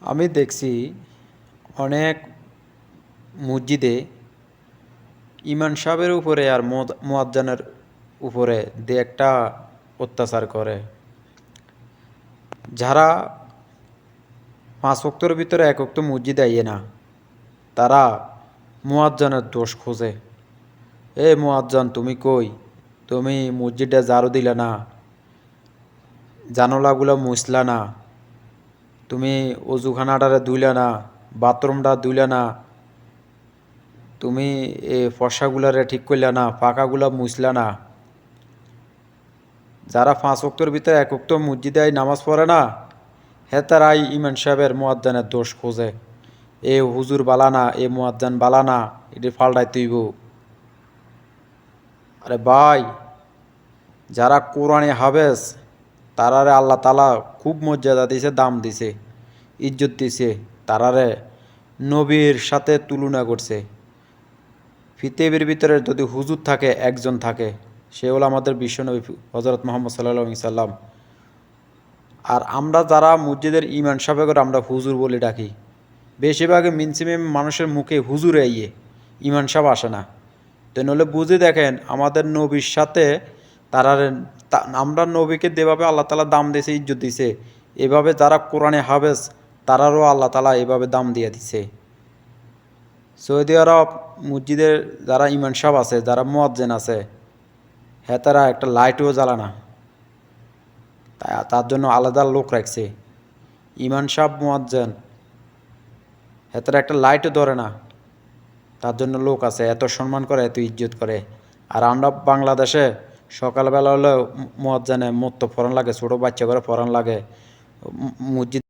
আমি দেখছি অনেক মসজিদে ইমাম সাহেবের উপরে আর মুয়াজ্জিনের উপরে যে একটা অত্যাচার করে। যারা 5 ওয়াক্তের ভিতরে 1 ওয়াক্ত মসজিদে আইয়ে না, তারা মুয়াজ্জিনের দোষ খোঁজে। এ মুয়াজ্জিন তুমি কই? তুমি মসজিদে ঝাড়ু দিলে না, জানালাগুলো মুছলা না, তুমি অজুখানাটারে ধুইলে না, বাথরুমটা ধুইলে না, তুমি ফর্সাগুলারে ঠিক করলে না, পাকাগুলা মুছলা না। যারা 5 ওয়াক্তের ভিতরে 1 ওয়াক্ত মসজিদে নামাজ পড়ে না, তারাই ইমাম সাহেবের মুয়াজ্জিনের দোষ খোঁজে। এ হুজুর বালানা, এ মুয়াজ্জিন বালানা, এটি ফাল্টাই তুইব। আরে ভাই, যারা কোরআনে হাফেজ তারারে আল্লাহ তালা খুব মর্যাদা দিছে, দাম দিছে, ইজ্জত দিছে। তারারে নবীর সাথে তুলনা করছে। পৃথিবীর ভিতরে যদি হুজুর থাকে, একজন থাকে, সে হলো আমাদের বিশ্বনবী হযরত মুহাম্মদ সাল্লাল্লাহু আলাইহি সাল্লাম। আর আমরা যারা মসজিদের ইমাম সাহেবকে আমরা হুজুর বলে ডাকি, বেশিরভাগই মিনসিমেম মানুষের মুখে হুজুর আইয়ে, ইমাম সাহেব আসে না। তো নইলে বুঝে দেখেন আমাদের নবীর সাথে তারা, আমরা নবীকে যেভাবে আল্লাহ তালা দাম দিয়েছে, ইজ্জত দিছে, এভাবে যারা কোরআনে হাফেজ তারারও আল্লাহ তালা এভাবে দাম দিয়ে দিছে। সৌদি আরব মসজিদের যারা ইমাম সাহেব আছে, যারা মুয়াজ্জিন আছে, তারা একটা লাইটও জ্বালা না, তার জন্য আলাদা লোক রাখছে। ইমাম সাহেব মুয়াজ্জিন, তারা একটা লাইটও ধরে না, তার জন্য লোক আছে, এত সম্মান করে, এত ইজ্জত করে। আর আমরা বাংলাদেশে সকালবেলা হলে মুয়াজ্জিনে মত্ত ফরান লাগে, ছোটো বাচ্চা করে ফরান লাগে, মসজিদে